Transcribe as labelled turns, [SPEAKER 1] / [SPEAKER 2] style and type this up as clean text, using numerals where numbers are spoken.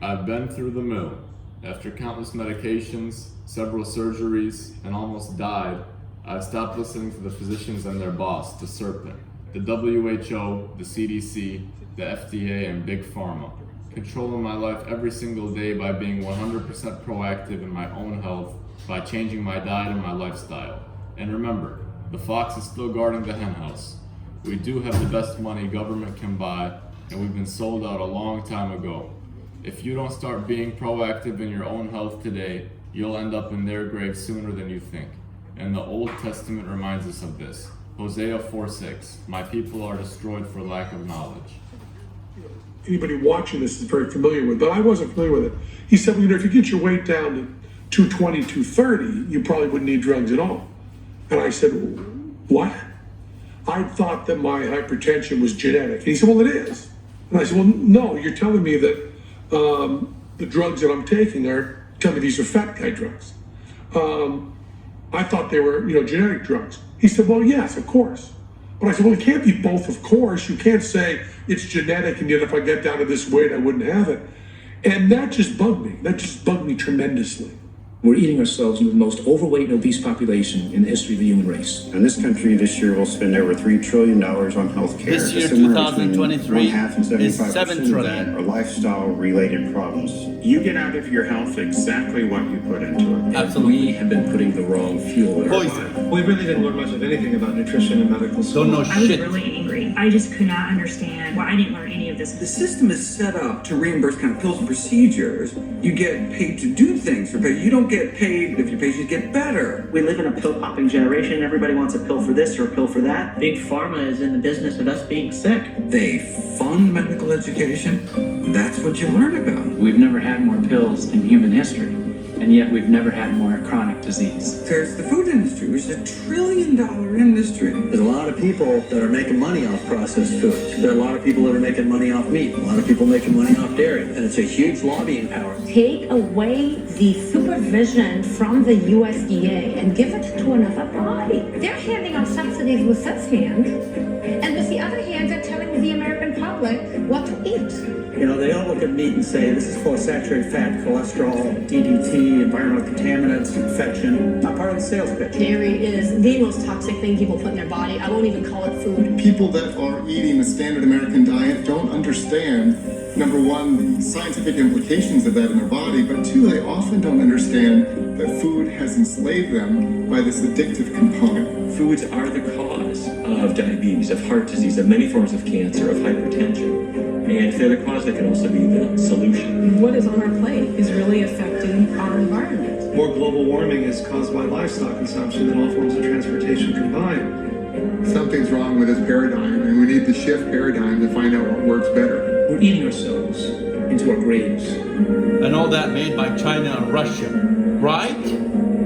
[SPEAKER 1] I've been through the mill. After countless medications, several surgeries, and almost died, I've stopped listening to the physicians and their boss, the serpent, the WHO, the CDC, the FDA, and Big Pharma, controlling my life every single day by being 100% proactive in my own health, by changing my diet and my lifestyle. And remember, the fox is still guarding the hen house. We do have the best money government can buy, and we've been sold out a long time ago. If you don't start being proactive in your own health today, you'll end up in their grave sooner than you think. And the Old Testament reminds us of this. Hosea 4:6, my people are destroyed for lack of knowledge.
[SPEAKER 2] Anybody watching this is very familiar with, but I wasn't familiar with it. He said, well, if you get your weight down to 220, 230, you probably wouldn't need drugs at all. And I said, what? I thought that my hypertension was genetic. And he said, well, it is. And I said, well, no, you're telling me that the drugs that I'm taking are, tell me these are fat guy drugs. I thought they were, genetic drugs. He said, well, yes, of course. But I said, well, it can't be both, of course. You can't say it's genetic and yet if I get down to this weight, I wouldn't have it. And that just bugged me. That just bugged me tremendously.
[SPEAKER 3] We're eating ourselves into the most overweight and obese population in the history of the human race.
[SPEAKER 4] And this country this year will spend over $3 trillion on health care.
[SPEAKER 5] This year, 2023, is $7 trillion.
[SPEAKER 4] Are lifestyle-related problems. You get out of your health exactly what you put into it.
[SPEAKER 5] Absolutely.
[SPEAKER 3] We have been putting the wrong fuel in our
[SPEAKER 5] Poison.
[SPEAKER 3] body.
[SPEAKER 6] We really didn't learn much of anything about nutrition in medical school.
[SPEAKER 5] Don't know
[SPEAKER 7] I was
[SPEAKER 5] shit.
[SPEAKER 7] really angry. I just could not understand why I didn't learn any of this.
[SPEAKER 8] The system is set up to reimburse kind of pills and procedures. You get paid to do things for patients. You don't get paid if your patients get better.
[SPEAKER 9] We live in a pill-popping generation. Everybody wants a pill for this or a pill for that. Big Pharma is in the business of us being sick.
[SPEAKER 8] They fund medical education. That's what you learn about.
[SPEAKER 10] We've never had more pills in human history, and yet we've never had more chronic disease.
[SPEAKER 8] There's the food industry, which is $1 trillion industry.
[SPEAKER 11] There's a lot of people that are making money off processed food. There are a lot of people that are making money off meat. A lot of people making money off dairy. And it's a huge lobbying power.
[SPEAKER 12] Take away the supervision from the USDA and give it to another body. They're handing out subsidies with this hand, and with the other hand, they're telling the American public what to eat.
[SPEAKER 9] They all look at meat and say, this is full of saturated fat, cholesterol, DDT, environmental contaminants, infection. Not part of the sales pitch.
[SPEAKER 12] Dairy is the most toxic thing people put in their body. I won't even call it food.
[SPEAKER 13] People that are eating the standard American diet don't understand, number one, the scientific implications of that in their body, but two, they often don't understand that food has enslaved them by this addictive component.
[SPEAKER 14] Foods are the cause of diabetes, of heart disease, of many forms of cancer, of hypertension. And if they're the cause, they can also be the solution.
[SPEAKER 7] What is on our plate is really affecting our environment.
[SPEAKER 6] More global warming is caused by livestock consumption than all forms of transportation combined.
[SPEAKER 13] Something's wrong with this paradigm, and we need to shift paradigm to find out what works better.
[SPEAKER 3] We're eating ourselves into our graves.
[SPEAKER 5] And all that made by China and Russia, right?